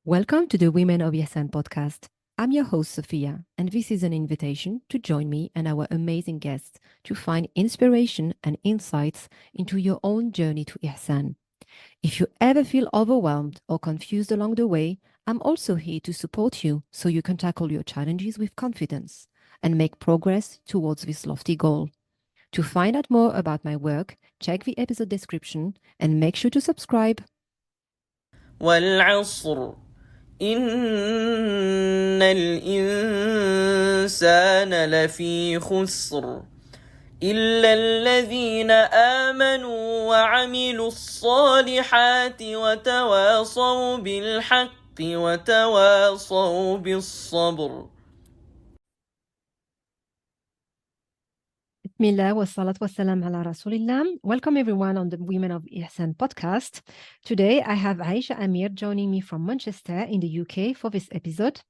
Welcome to the Women of Ihsan podcast. I'm your host, Sofia, and this is an invitation to join me and our amazing guests to find inspiration and insights into your own journey to Ihsan. If you ever feel overwhelmed or confused along the way, I'm also here to support you so you can tackle your challenges with confidence and make progress towards this lofty goal. To find out more about my work, check the episode description and make sure to subscribe. والعصر إن الإنسان لفي خسر إلا الذين آمنوا وعملوا الصالحات وتواصوا بالحق وتواصوا بالصبر. Bismillah wa salat wa salam ala Rasulillah. Welcome everyone on the Women of Ihsan podcast. Today I have Ayesha Ameer joining me from Manchester in the UK for this episode.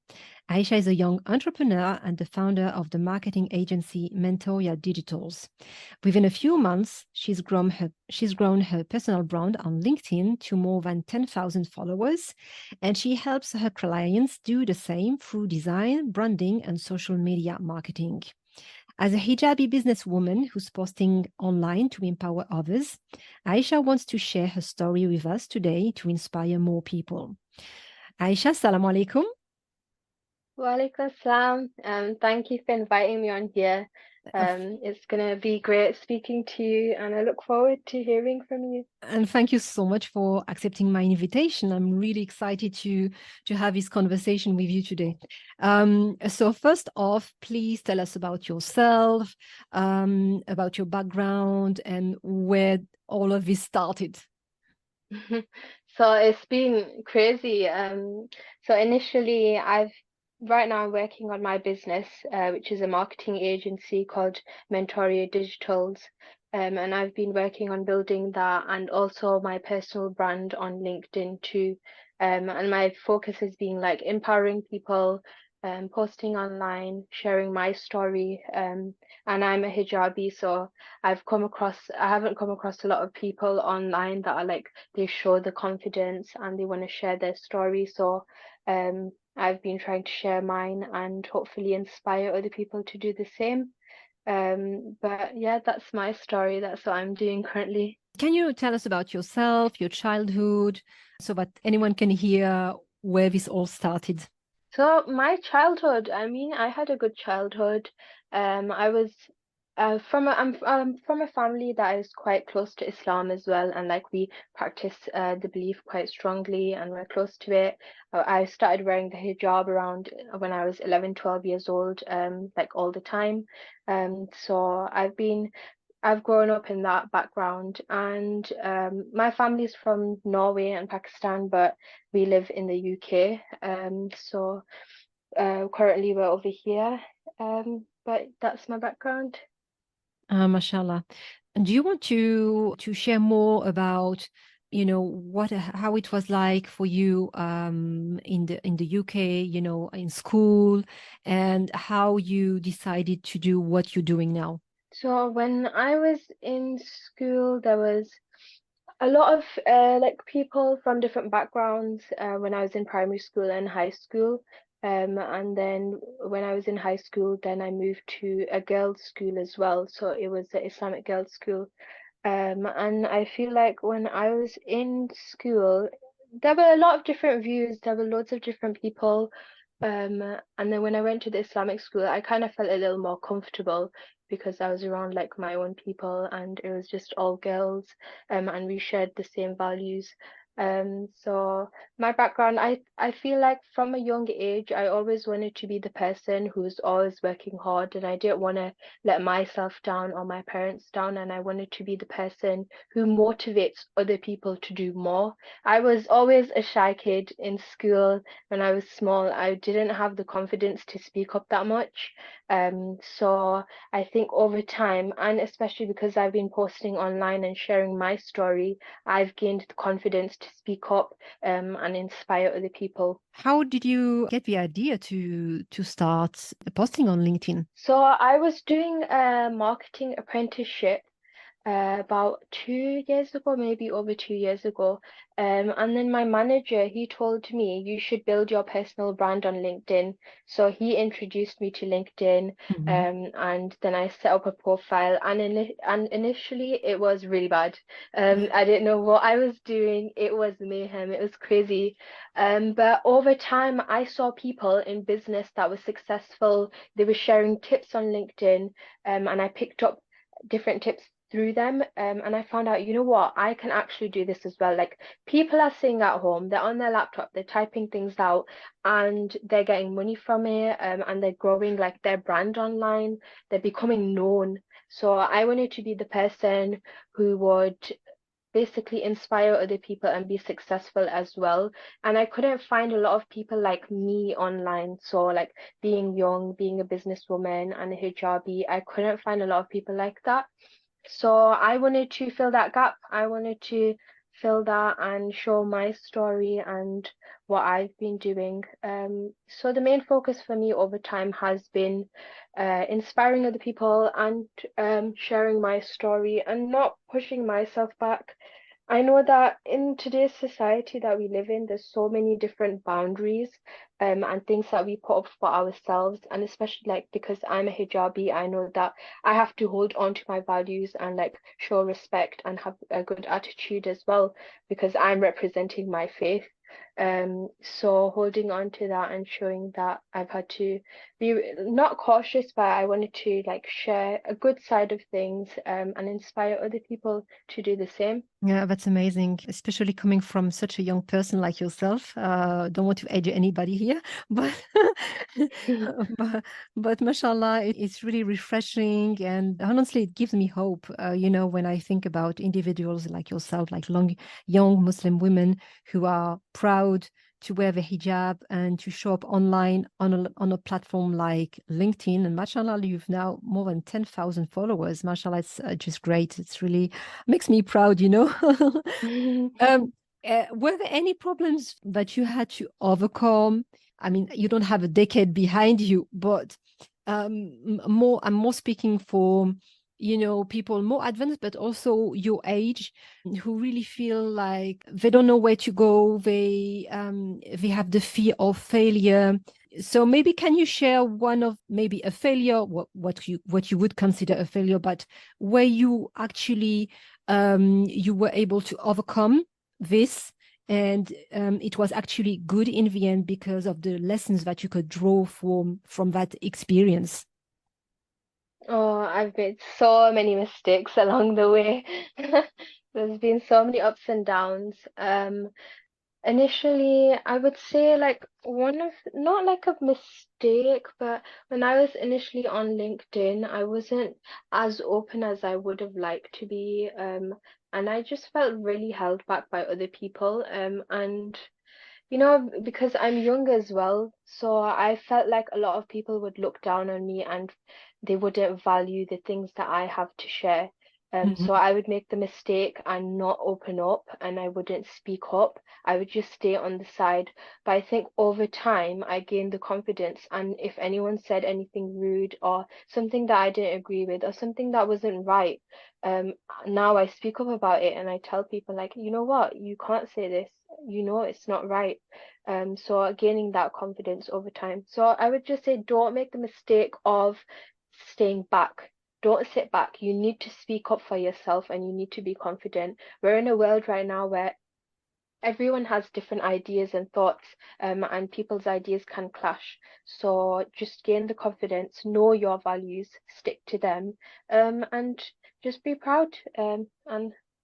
Ayesha is a young entrepreneur and the founder of the marketing agency Mentoria Digitals. Within a few months, she's grown her personal brand on LinkedIn to more than 10,000 followers, and she helps her clients do the same through design, branding, and social media marketing. As a hijabi businesswoman who's posting online to empower others, Ayesha wants to share her story with us today to inspire more people. Ayesha, assalamu alaikum. Walaikum salam. Thank you for inviting me on here. It's going to be great speaking to you, and I look forward to hearing from you. And thank you so much for accepting my invitation. I'm really excited to have this conversation with you today. So first off, please tell us about yourself, about your background, and where all of this started. So it's been crazy. So initially, right now I'm working on my business, which is a marketing agency called Mentoria Digitals. And I've been working on building that and also my personal brand on LinkedIn too. And my focus has been like empowering people, posting online, sharing my story. And I'm a hijabi, so I haven't come across a lot of people online that are like, they show the confidence and they want to share their story. So I've been trying to share mine and hopefully inspire other people to do the same. But yeah, that's my story. That's what I'm doing currently. Can you tell us about yourself, your childhood, so that anyone can hear where this all started? So my childhood, I mean, I had a good childhood. I was I'm from a family that is quite close to Islam as well, and like we practice the belief quite strongly, and we're close to it. I started wearing the hijab around when I was 11, 12 years old, like all the time. So I've grown up in that background, and my family's from Norway and Pakistan, but we live in the UK. So currently we're over here. But that's my background. Mashallah. And do you want to share more about, how it was like for you in the UK, in school, and how you decided to do what you're doing now? So when I was in school, there was a lot of like people from different backgrounds when I was in primary school and high school. And then when I was in high school, then I moved to a girls' school as well. So it was the Islamic girls' school. And I feel like when I was in school, there were a lot of different views, there were loads of different people. And then when I went to the Islamic school, I kind of felt a little more comfortable because I was around like my own people and it was just all girls, and we shared the same values. So my background, I feel like from a young age, I always wanted to be the person who's always working hard, and I didn't want to let myself down or my parents down, and I wanted to be the person who motivates other people to do more. I was always a shy kid in school when I was small. I didn't have the confidence to speak up that much. So I think over time, and especially because I've been posting online and sharing my story, I've gained the confidence to speak up and inspire other people. How did you get the idea to start posting on LinkedIn? So I was doing a marketing apprenticeship. about 2 years ago, maybe over 2 years ago. And then my manager, he told me you should build your personal brand on LinkedIn. So he introduced me to LinkedIn, Mhm. and then I set up a profile. And initially, it was really bad. I didn't know what I was doing. It was mayhem. It was crazy. But over time, I saw people in business that were successful. They were sharing tips on LinkedIn, and I picked up different tips through them. And I found out, you know what, I can actually do this as well. Like people are sitting at home, they're on their laptop, they're typing things out, and they're getting money from it, and they're growing like their brand online, they're becoming known. So I wanted to be the person who would basically inspire other people and be successful as well. And I couldn't find a lot of people like me online. So like being young, being a businesswoman and a hijabi, I couldn't find a lot of people like that. So I wanted to fill that gap. I wanted to fill that and show my story and what I've been doing. So the main focus for me over time has been inspiring other people and sharing my story and not pushing myself back. I know that in today's society that we live in, there's so many different boundaries and things that we put up for ourselves. And especially like because I'm a hijabi, I know that I have to hold on to my values and like show respect and have a good attitude as well because I'm representing my faith. So holding on to that and showing that I've had to be not cautious, but I wanted to like share a good side of things, and inspire other people to do the same. Yeah, that's amazing, especially coming from such a young person like yourself. Don't want to age anybody here, but but, but mashallah, it's really refreshing, and honestly, it gives me hope. When I think about individuals like yourself, like young Muslim women who are proud to wear the hijab and to show up online on a platform like LinkedIn. And mashallah, you've now more than 10,000 followers. Mashallah, it's just great. It's really makes me proud. um, were there any problems that you had to overcome? I mean, you don't have a decade behind you, but I'm more speaking for people more advanced, but also your age, who really feel like they don't know where to go. They have the fear of failure. So maybe can you share one of maybe a failure, what you would consider a failure, but where you actually you were able to overcome this, and it was actually good in the end because of the lessons that you could draw from that experience. Oh, I've made so many mistakes along the way. There's been so many ups and downs. Initially, I would say like one of not like a mistake, but when I was initially on LinkedIn, I wasn't as open as I would have liked to be. And I just felt really held back by other people. And because I'm young as well, so I felt like a lot of people would look down on me and they wouldn't value the things that I have to share. So Mhm. I would make the mistake and not open up and I wouldn't speak up. I would just stay on the side. But I think over time, I gained the confidence. And if anyone said anything rude or something that I didn't agree with or something that wasn't right, um, now I speak up about it and I tell people like, you know what, you can't say this. You know it's not right. So gaining that confidence over time. So I would just say don't make the mistake of staying back. Don't sit back. You need to speak up for yourself and you need to be confident. We're in a world right now where everyone has different ideas and thoughts, and people's ideas can clash. So just gain the confidence, know your values, stick to them, and just be proud, and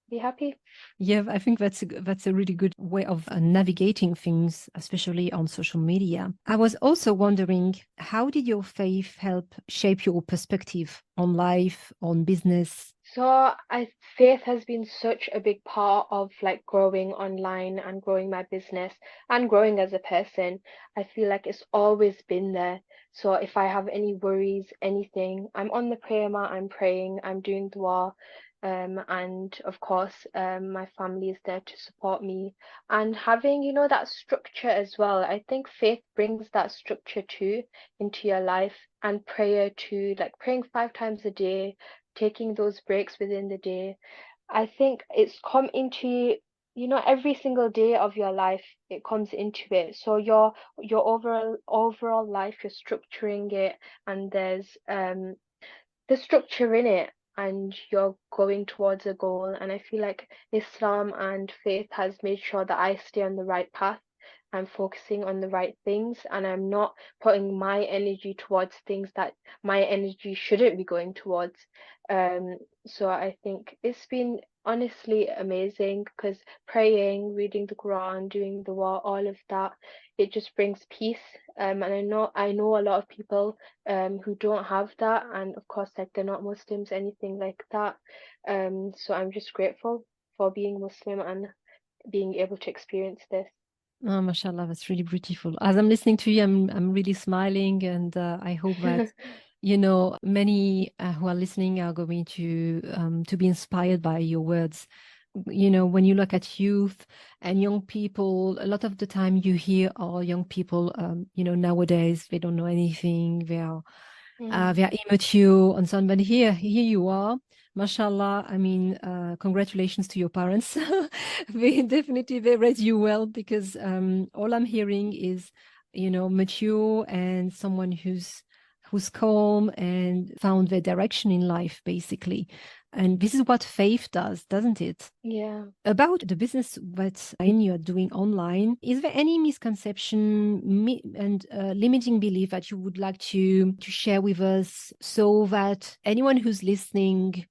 be happy. Yeah, I think that's a really good way of navigating things, especially on social media. I was also wondering, how did your faith help shape your perspective on life, on business? So faith has been such a big part of like growing online and growing my business and growing as a person. I feel like it's always been there. So if I have any worries, anything, I'm on the prayer mat, I'm praying, I'm doing dua. And of course, my family is there to support me. And having, that structure as well. I think faith brings that structure too into your life and prayer too, like praying 5 times a day taking those breaks within the day. I think it's come into, every single day of your life, it comes into it. So your overall life, you're structuring it, and there's the structure in it, and you're going towards a goal. And I feel like Islam and faith has made sure that I stay on the right path. I'm focusing on the right things, and I'm not putting my energy towards things that my energy shouldn't be going towards. Um, so I think it's been honestly amazing, because praying, reading the Quran, doing the dua, all of that, it just brings peace. And I know a lot of people who don't have that, and of course, like, they're not Muslims, anything like that. So I'm just grateful for being Muslim and being able to experience this. Oh, mashallah, that's really beautiful. As I'm listening to you, I'm really smiling, and I hope that many who are listening are going to be inspired by your words. When you look at youth and young people, a lot of the time you hear, "Oh, young people, nowadays they don't know anything. They are immature and so on." But here you are, mashallah. I mean, congratulations to your parents. They raised you well, because all I'm hearing is, mature, and someone who's calm and found their direction in life, basically. And this is what faith does, doesn't it? Yeah. About the business that you're doing online, is there any misconception and limiting belief that you would like to share with us, so that anyone who's listening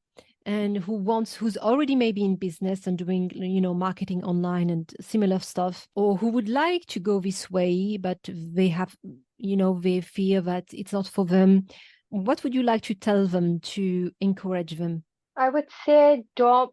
and who's already maybe in business and doing, marketing online and similar stuff, or who would like to go this way, but they have, they fear that it's not for them, what would you like to tell them to encourage them? I would say, don't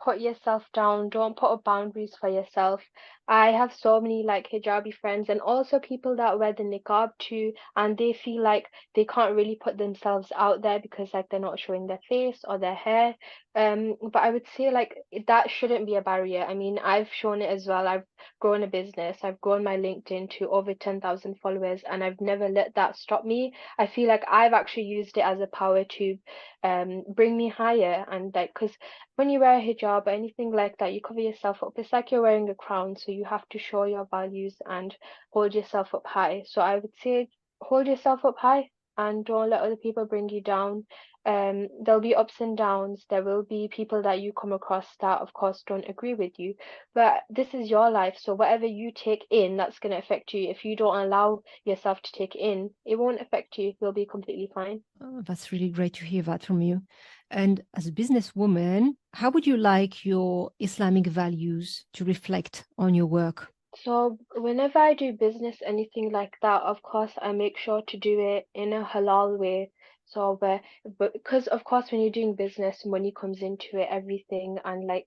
put yourself down, don't put up boundaries for yourself. I have so many like hijabi friends, and also people that wear the niqab too, and they feel like they can't really put themselves out there because like they're not showing their face or their hair. But I would say, like, that shouldn't be a barrier. I mean, I've shown it as well. I've grown a business. I've grown my LinkedIn to over 10,000 followers, and I've never let that stop me. I feel like I've actually used it as a power to bring me higher. And like, because when you wear a hijab or anything like that, you cover yourself up. It's like you're wearing a crown, so you have to show your values and hold yourself up high. So I would say, hold yourself up high and don't let other people bring you down. There'll be ups and downs. There will be people that you come across that, of course, don't agree with you. But this is your life, so whatever you take in, that's going to affect you. If you don't allow yourself to take in, it won't affect you. You'll be completely fine. Oh, that's really great to hear that from you. And as a businesswoman, how would you like your Islamic values to reflect on your work? So whenever I do business, anything like that, of course, I make sure to do it in a halal way. So but because of course, when you're doing business, money comes into it, everything, and like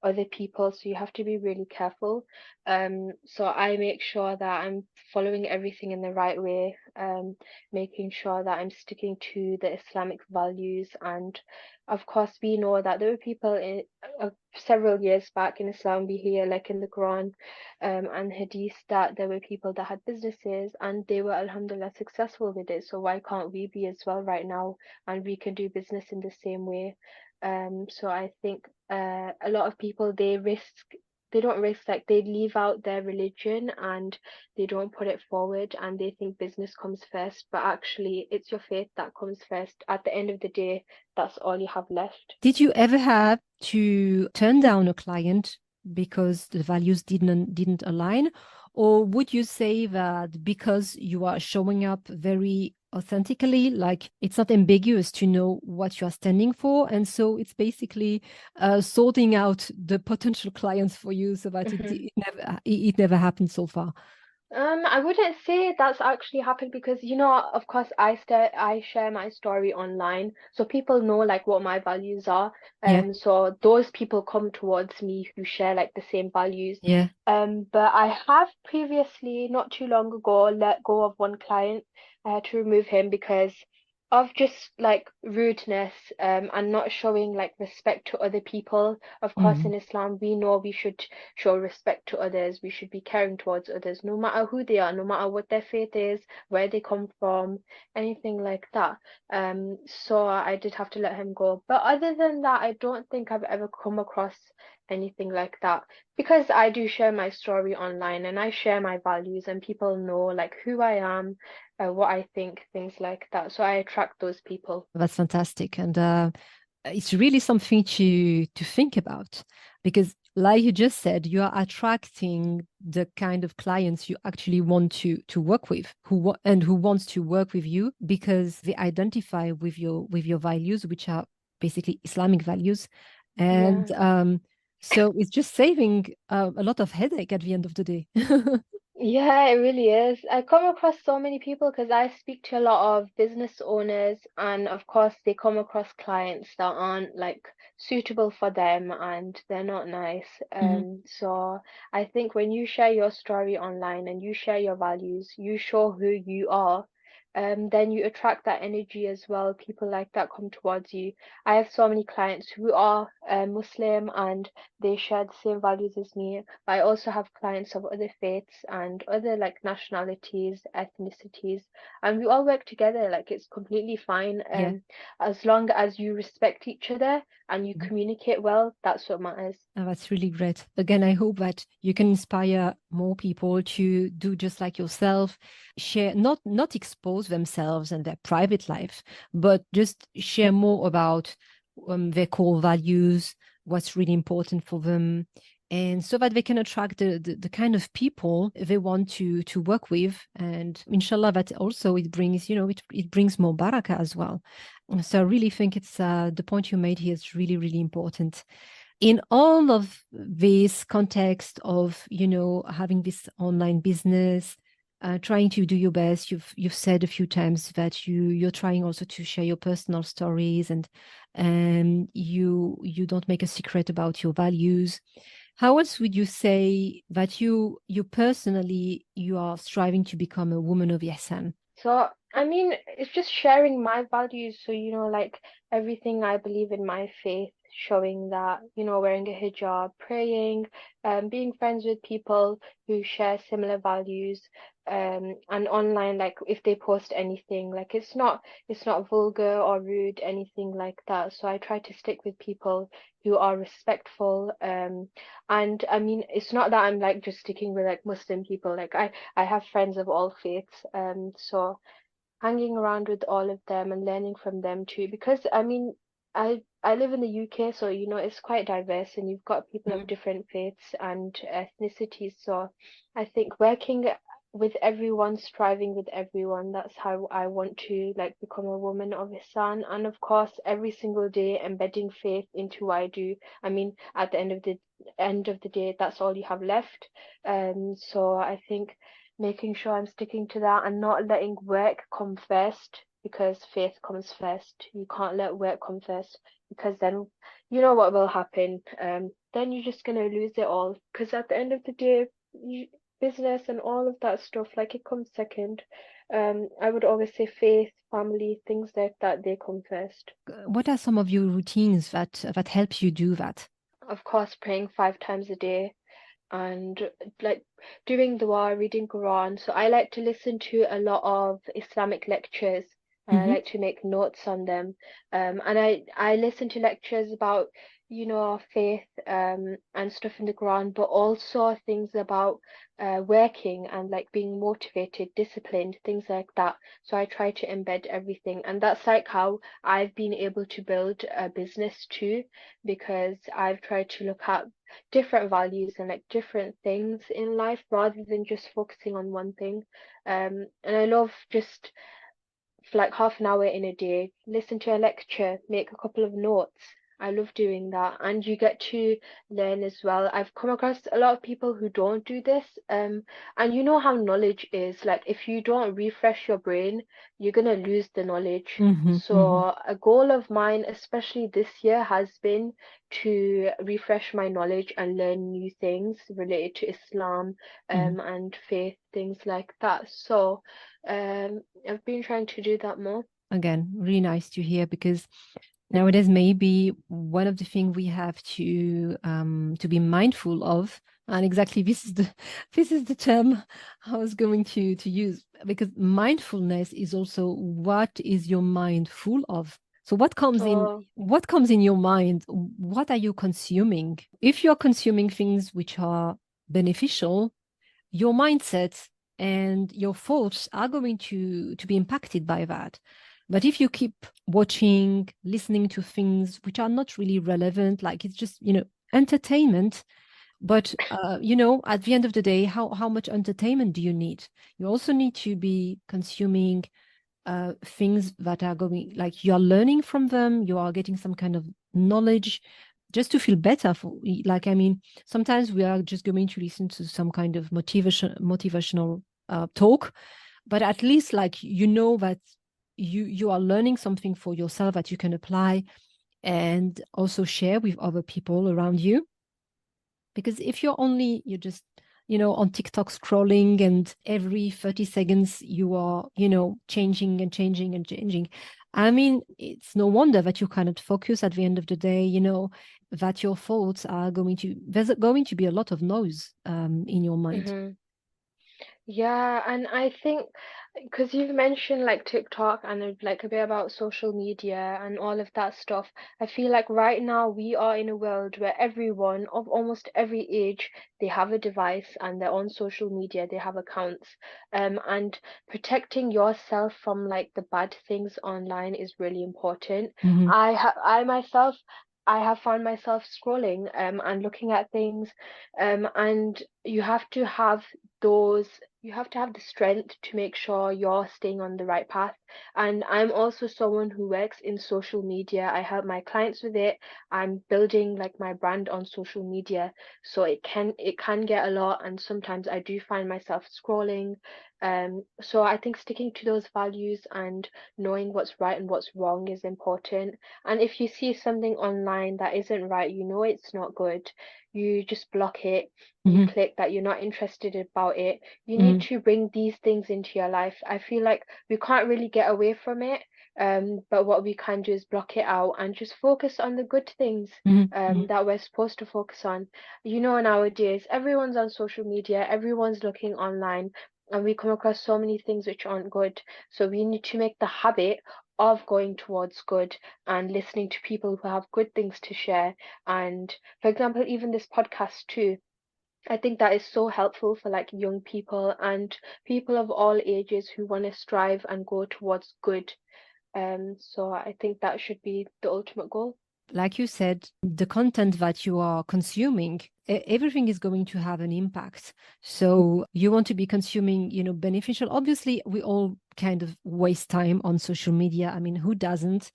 other people, so you have to be really careful. So I make sure that I'm following everything in the right way, making sure that I'm sticking to the Islamic values. And of course, we know that there were people several years back in Islam, we hear like in the Quran and hadith, that there were people that had businesses and they were alhamdulillah successful with it. So why can't we be as well right now, and we can do business in the same way? So I think a lot of people, they don't risk, like, they leave out their religion and they don't put it forward, and they think business comes first, but actually it's your faith that comes first. At the end of the day, that's all you have left. Did you ever have to turn down a client because the values didn't align? Or would you say that because you are showing up very authentically, like it's not ambiguous to know what you are standing for, and so it's basically sorting out the potential clients for you, so that it never happened so far? I wouldn't say that's actually happened, because of course, I share my story online, so people know like what my values are. Yeah, So those people come towards me who share like the same values. yeah. But I have previously, not too long ago, let go of one client. I had to remove him because of just like rudeness, and not showing like respect to other people. Of course, Mm. in Islam, we know we should show respect to others. We should be caring towards others, no matter who they are, no matter what their faith is, where they come from, anything like that. So I did have to let him go. But other than that, I don't think I've ever come across anything like that, because I do share my story online and I share my values, and people know like who I am, what I think, things like that. So I attract those people. That's fantastic. And it's really something to think about, because like you just said, you are attracting the kind of clients you actually want to work with, and who wants to work with you because they identify with your values, which are basically Islamic values. And Yeah. so it's just saving a lot of headache at the end of the day. Yeah, it really is. I come across so many people because I speak to a lot of business owners, and of course, they come across clients that aren't like suitable for them and they're not nice. Mhm. So I think when you share your story online and you share your values, you show who you are, then you attract that energy as well. People like that come towards you. I have so many clients who are Muslim and they share the same values as me. I also have clients of other faiths and other like nationalities, ethnicities, and we all work together. Like it's completely fine. Yeah. As long as you respect each other and you communicate well, that's what matters. Oh, that's really great. Again, I hope that you can inspire more people to do just like yourself, share, not expose themselves and their private life, but just share more about their core values, what's really important for them, and so that they can attract the kind of people they want to work with. And inshallah, that also it brings, it brings more barakah as well. So I really think it's the point you made here is really, really important in all of this context of having this online business, trying to do your best. You've said a few times that you're trying also to share your personal stories, and you don't make a secret about your values. How else would you say that you personally you are striving to become a woman of Ihsan? So, I mean, it's just sharing my values. So, like everything I believe in my faith, showing that, wearing a hijab, praying, being friends with people who share similar values, and online, like if they post anything, like it's not vulgar or rude, anything like that. So I try to stick with people who are respectful. And I mean, it's not that I'm like just sticking with like Muslim people. Like I have friends of all faiths, so hanging around with all of them and learning from them too. Because I mean, I live in the UK, so it's quite diverse, and you've got people of Mhm. different faiths and ethnicities. So I think working with everyone, striving with everyone, that's how I want to like become a woman of Ihsan. And of course, every single day embedding faith into what I do. I mean, at the end of the day, that's all you have left. So I think making sure I'm sticking to that and not letting work come first, because faith comes first. You can't let work come first, because then you know what will happen. Then you're just gonna lose it all, because at the end of the day, business and all of that stuff, like it comes second. I would always say faith, family, things like that, they come first. What are some of your routines that help you do that? Of course, praying 5 times a day, and like doing dua, reading Quran. So I like to listen to a lot of Islamic lectures. I Hmm. like to make notes on them. And I listen to lectures about, our faith, and stuff in the Quran, but also things about working and like being motivated, disciplined, things like that. So I try to embed everything. And that's like how I've been able to build a business too, because I've tried to look at different values and like different things in life rather than just focusing on one thing. And I love just for like half an hour in a day, listen to a lecture, make a couple of notes. I love doing that, and you get to learn as well. I've come across a lot of people who don't do this, and you know how knowledge is. Like if you don't refresh your brain, you're gonna lose the knowledge. Hmm. Hmm. So a goal of mine, especially this year, has been to refresh my knowledge and learn new things related to Islam, Hmm. and faith, things like that. So I've been trying to do that more. Again, really nice to hear, because nowadays maybe one of the things we have to be mindful of, and exactly this is the term I was going to use, because mindfulness is also what is your mind full of. So what comes Oh, in your mind? What are you consuming? If you're consuming things which are beneficial, your mindset and your thoughts are going to be impacted by that. But if you keep watching, listening to things which are not really relevant, like it's just, entertainment, but at the end of the day, how much entertainment do you need? You also need to be consuming things that are going, like you are learning from them, you are getting some kind of knowledge just to feel better. Like, I mean, sometimes we are just going to listen to some kind of motivational talk, but at least, like, that you are learning something for yourself that you can apply and also share with other people around you. Because if you're just on TikTok scrolling, and every 30 seconds you are changing and changing and changing, I mean, it's no wonder that you cannot focus at the end of the day, that your thoughts are there's going to be a lot of noise in your mind. mhm. Yeah, and I think because you've mentioned like TikTok and like a bit about social media and all of that stuff, I feel like right now we are in a world where everyone of almost every age, they have a device and they're on social media, they have accounts. And protecting yourself from like the bad things online is really important. Hmm. I myself, I have found myself scrolling and looking at things and those you have to have the strength to make sure you're staying on the right path. And I'm also someone who works in social media. I help my clients with it. I'm building like my brand on social media. So it can get a lot, and sometimes I do find myself scrolling. So I think sticking to those values and knowing what's right and what's wrong is important. And if you see something online that isn't right, you know it's not good, you just block it, you Hmm. click that you're not interested about it. You need Hmm. to bring these things into your life. I feel like we can't really get away from it, but what we can do is block it out and just focus on the good things Hmm. that we're supposed to focus on. Nowadays everyone's on social media, everyone's looking online, and we come across so many things which aren't good. So we need to make the habit of going towards good and listening to people who have good things to share. And for example, even this podcast too, I think that is so helpful for like young people and people of all ages who want to strive and go towards good. So I think that should be the ultimate goal. Like you said, the content that you are consuming, everything is going to have an impact. So you want to be consuming, beneficial. Obviously, we all kind of waste time on social media. I mean, who doesn't?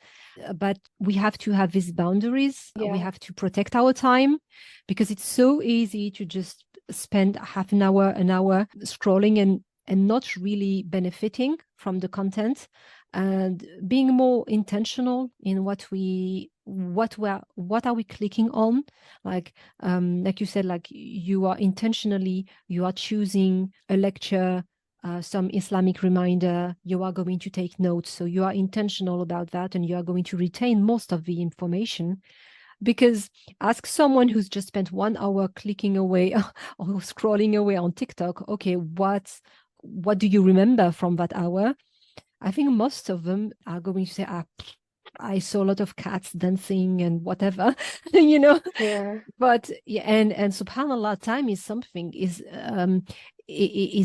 But we have to have these boundaries. We Yeah. have to protect our time, because it's so easy to just spend half an hour scrolling and not really benefiting from the content, and being more intentional in what are we clicking on. Like you said, like you are choosing a lecture, some Islamic reminder, you are going to take notes, so you are intentional about that, and you are going to retain most of the information. Because ask someone who's just spent 1 hour clicking away or scrolling away on TikTok, okay, what do you remember from that hour? I think most of them are going to say, I saw a lot of cats dancing and whatever, you know. Yeah. But yeah, and subhanallah, time is something is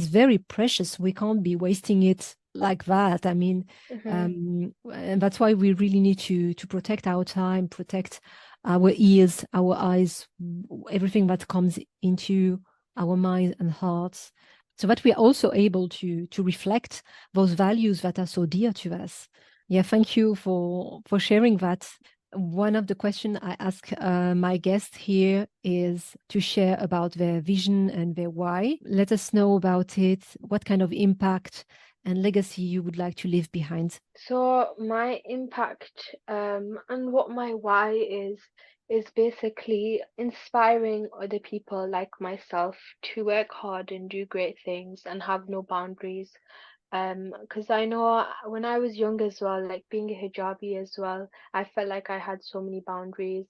very precious. We can't be wasting it like that. I mean, Hmm. and that's why we really need to protect our time, protect our ears, our eyes, everything that comes into our minds and hearts, so that we are also able to reflect those values that are so dear to us. Yeah, thank you for sharing that. One of the questions I ask my guests here is to share about their vision and their why. Let us know about it, what kind of impact and legacy you would like to leave behind. So my impact and what my why is basically inspiring other people like myself to work hard and do great things and have no boundaries. Because I know when I was young as well, like being a hijabi as well, I felt like I had so many boundaries.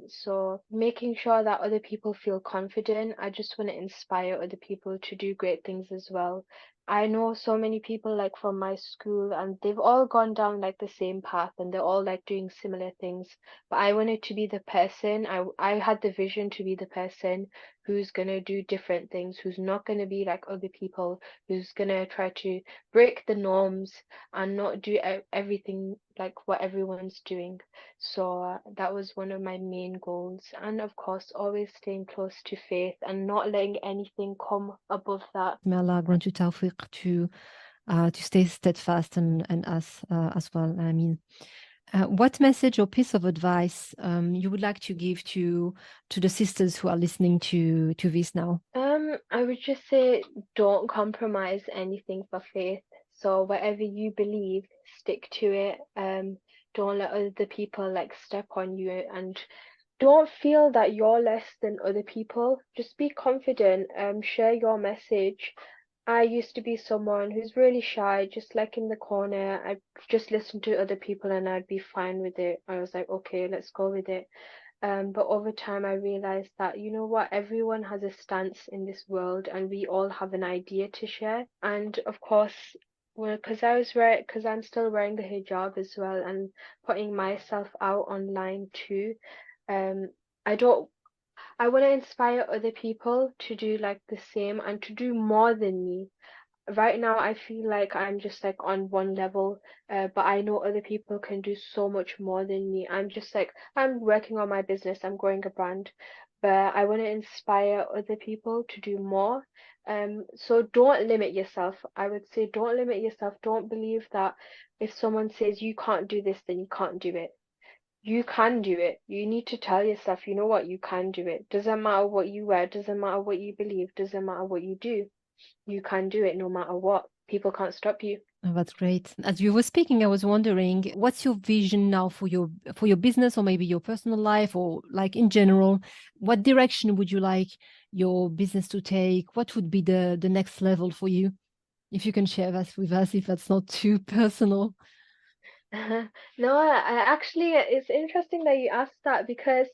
So making sure that other people feel confident, I just want to inspire other people to do great things as well. I know so many people like from my school, and they've all gone down like the same path, and they're all like doing similar things. But I wanted to be the person, I had the vision to be the person who's gonna do different things, who's not gonna be like other people, who's gonna try to break the norms and not do everything like what everyone's doing. So that was one of my main goals. And of course, always staying close to faith and not letting anything come above that. May Allah grant you tawfiq to stay steadfast and us as well. I mean, what message or piece of advice you would like to give to the sisters who are listening to this now? I would just say don't compromise anything for faith. So whatever you believe, stick to it. Don't let other people like step on you, and don't feel that you're less than other people. Just be confident. Share your message. I used to be someone who's really shy, just like in the corner. I'd just listen to other people and I'd be fine with it. I was like, okay, let's go with it. But over time, I realized that, you know what, everyone has a stance in this world and we all have an idea to share. And of course, well, because I'm still wearing the hijab as well and putting myself out online too. Um, I don't, I want to inspire other people to do like the same and to do more than me. Right now, I feel like I'm just like on one level, but I know other people can do so much more than me. I'm just like, I'm working on my business, I'm growing a brand, but I want to inspire other people to do more. So don't limit yourself. I would say don't limit yourself. Don't believe that if someone says you can't do this, then you can't do it. You can do it. You need to tell yourself, you know what, you can do it. Doesn't matter what you wear, doesn't matter what you believe, doesn't matter what you do. You can do it no matter what. People can't stop you. Oh, that's great. As you were speaking, I was wondering, what's your vision now for your business, or maybe your personal life, or like in general? What direction would you like your business to take? What would be the next level for you? If you can share that with us, if that's not too personal. No, I actually, it's interesting that you asked that because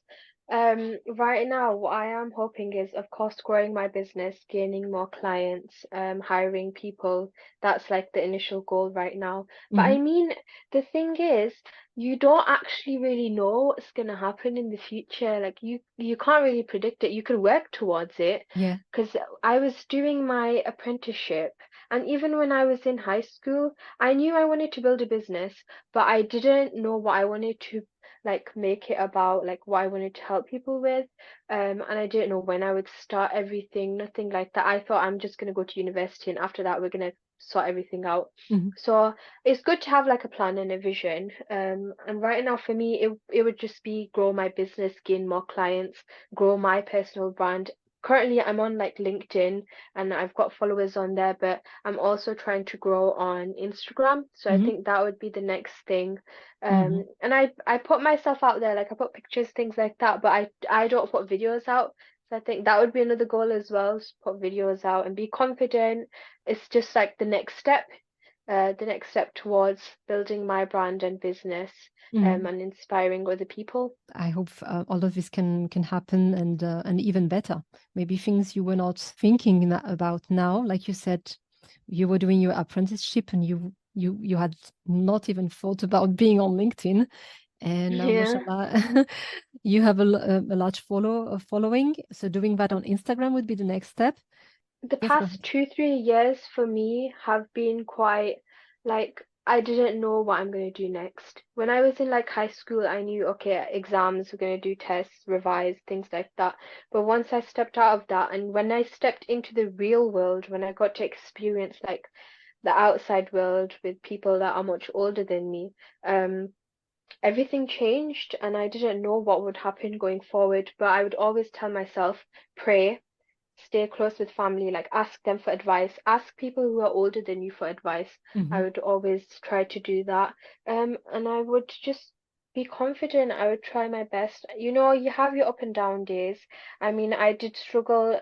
right now what I am hoping is, of course, growing my business, gaining more clients, hiring people. That's like the initial goal right now. But Hmm. I mean, the thing is, you don't actually really know what's gonna happen in the future. Like you can't really predict it. You can work towards it. Yeah. Because I was doing my apprenticeship, and even when I was in high school, I knew I wanted to build a business, but I didn't know what I wanted to like make it about, like what I wanted to help people with. And I didn't know when I would start everything, nothing like that. I thought I'm just gonna go to university and after that we're gonna sort everything out. Hmm. So it's good to have like a plan and a vision. And right now for me, it would just be grow my business, gain more clients, grow my personal brand. Currently, I'm on like LinkedIn and I've got followers on there, but I'm also trying to grow on Instagram. So I Hmm. think that would be the next thing. Hmm. And I put myself out there, like I put pictures, things like that, but I don't put videos out. So I think that would be another goal as well, is put videos out and be confident. It's just like the next step towards building my brand and business, Hmm. and inspiring other people. I hope all of this can happen, and even better. Maybe things you were not thinking about now, like you said, you were doing your apprenticeship and you had not even thought about being on LinkedIn, and now, Yeah. mashallah, you have a large following. So doing that on Instagram would be the next step. The Yes, go past ahead. 2, 3 years for me have been quite like I didn't know what I'm going to do next. When I was in like high school, I knew, okay, exams, we're going to do tests, revise, things like that. But once I stepped out of that and when I stepped into the real world, when I got to experience like the outside world with people that are much older than me, um, everything changed and I didn't know what would happen going forward. But I would always tell myself, pray, stay close with family, like ask them for advice, ask people who are older than you for advice. I Mhm. would always try to do that. And I would just be confident. I would try my best. You know, you have your up and down days. I mean, I did struggle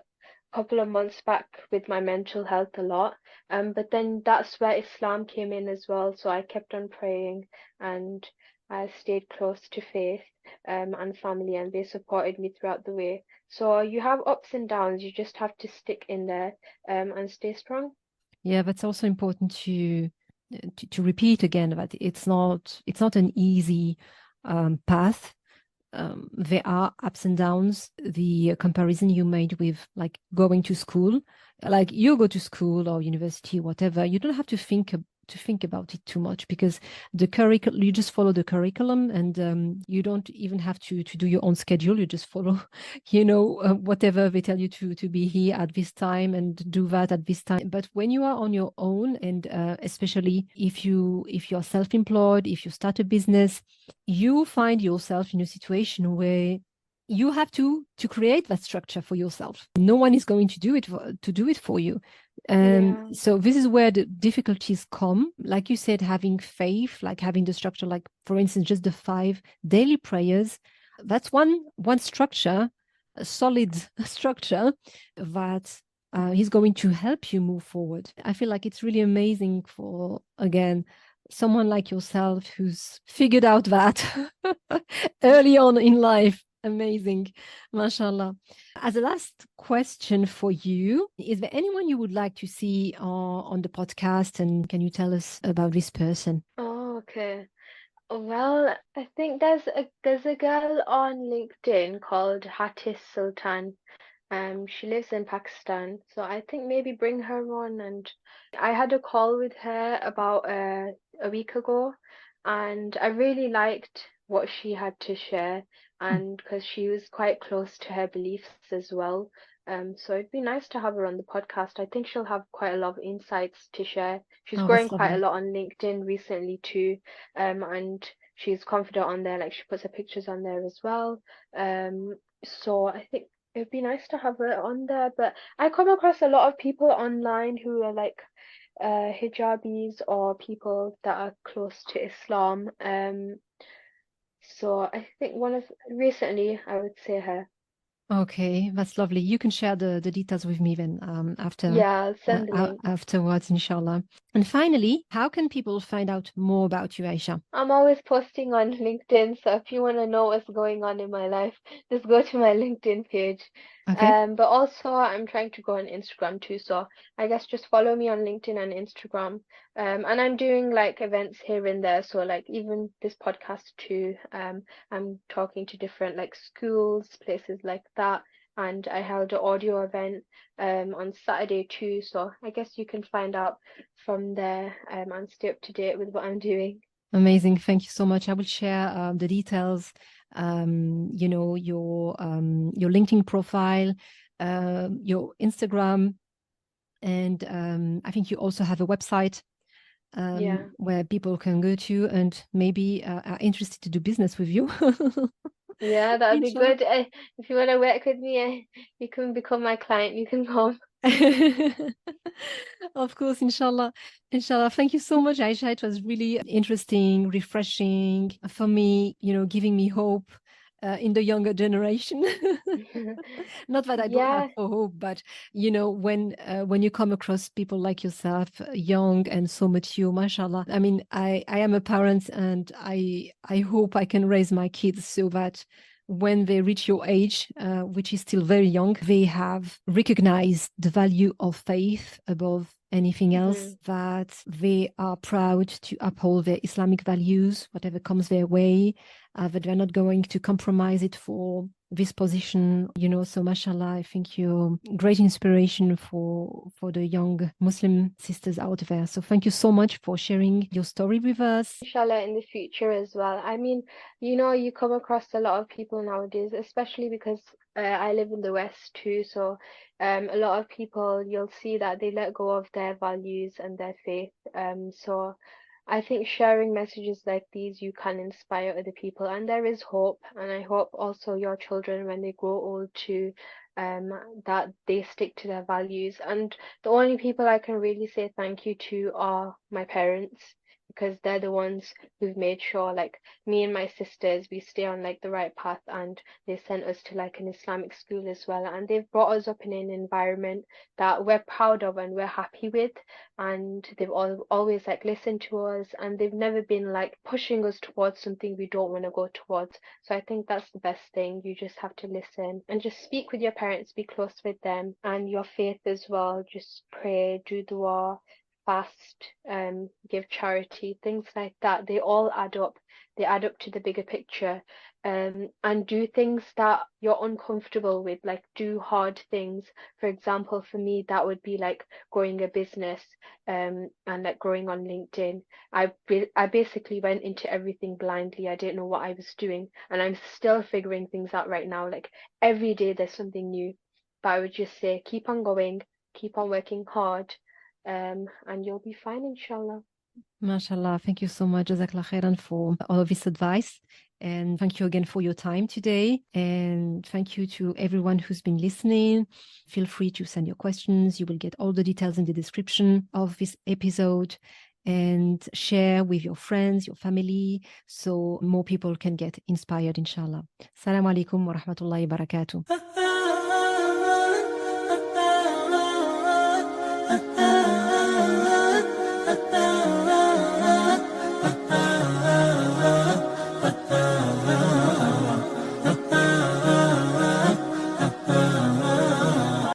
couple of months back with my mental health a lot. But then that's where Islam came in as well. So I kept on praying and I stayed close to faith and family, and they supported me throughout the way. So you have ups and downs. You just have to stick in there and stay strong. Yeah, that's also important to repeat again that it's not an easy path. There are ups and downs. The comparison you made with like going to school, like you go to school or university, whatever, you don't have to think about it too much because the curriculum, you just follow the curriculum, and you don't even have to do your own schedule. You just follow, whatever they tell you to be here at this time and do that at this time. But when you are on your own, and especially if you're self-employed, if you start a business, you find yourself in a situation where you have to create that structure for yourself. No one is going to do it for you. Yeah. So this is where the difficulties come. Like you said, having faith, like having the structure, like for instance, just the 5 daily prayers. That's one structure, a solid structure that is going to help you move forward. I feel like it's really amazing for, again, someone like yourself who's figured out that early on in life. Amazing, mashallah. As a last question for you, is there anyone you would like to see on the podcast, and can you tell us about this person? Oh, okay. Well, I think there's a girl on LinkedIn called Hatis Sultan. She lives in Pakistan, so I think maybe bring her on. And I had a call with her about a week ago, and I really liked what she had to share, and because she was quite close to her beliefs as well. So it'd be nice to have her on the podcast. I think she'll have quite a lot of insights to share. She's Oh, growing that's quite a lovely. lot on LinkedIn recently too, and she's confident on there. Like she puts her pictures on there as well. So I think it'd be nice to have her on there, but I come across a lot of people online who are like hijabis or people that are close to Islam. So I think recently I would say her. Okay, that's lovely. You can share the details with me then Yeah, I'll send the link. afterwards, inshallah. And finally, how can people find out more about you, Aisha? I'm always posting on LinkedIn, so if you want to know what's going on in my life, just go to my LinkedIn page. Okay. But also I'm trying to go on Instagram too, so I guess just follow me on LinkedIn and Instagram. And I'm doing like events here and there, so like even this podcast too. I'm talking to different like schools, places like that, and I held an audio event on Saturday too, so I guess you can find out from there and stay up to date with what I'm doing. Amazing. Thank you so much. I will share the details, your LinkedIn profile, your Instagram, and I think you also have a website Yeah. where people can go to and maybe are interested to do business with you. Yeah, that would be Inshallah. good. If you want to work with me, you can become my client. You can come. Of course, inshallah. Inshallah. Thank you so much, Aisha. It was really interesting, refreshing for me, giving me hope in the younger generation. Not that I don't have Yeah. hope, but when you come across people like yourself, young and so mature, mashallah. I mean, I am a parent, and I hope I can raise my kids so that when they reach your age, which is still very young, they have recognized the value of faith above anything else, hmm that they are proud to uphold their Islamic values, whatever comes their way, that they're not going to compromise it for this position. So mashallah, I think you're great inspiration for the young Muslim sisters out there. So thank you so much for sharing your story with us. Inshallah, in the future as well. I mean, you come across a lot of people nowadays, especially because I live in the West too. So, a lot of people you'll see that they let go of their values and their faith. So I think sharing messages like these, you can inspire other people, and there is hope. And I hope also your children, when they grow old too, um, that they stick to their values. And the only people I can really say thank you to are my parents, because they're the ones who've made sure, like me and my sisters, we stay on like the right path, and they sent us to like an Islamic school as well, and they've brought us up in an environment that we're proud of and we're happy with, and they've always like listened to us, and they've never been like pushing us towards something we don't want to go towards. So I think that's the best thing. You just have to listen and just speak with your parents, be close with them, and your faith as well. Just pray, do dua, fast, give charity, things like that. They all add up. They add up to the bigger picture. And do things that you're uncomfortable with, like do hard things. For example, for me, that would be like growing a business, and like growing on LinkedIn. I basically went into everything blindly. I didn't know what I was doing, and I'm still figuring things out right now. Like every day there's something new. But I would just say keep on going, keep on working hard, and you'll be fine, inshallah. MashaAllah, thank you so much, Jazakallah khairan, for all of this advice. And thank you again for your time today. And thank you to everyone who's been listening. Feel free to send your questions. You will get all the details in the description of this episode, and share with your friends, your family, so more people can get inspired, inshallah. Assalamu alaikum wa rahmatullahi wa barakatuh.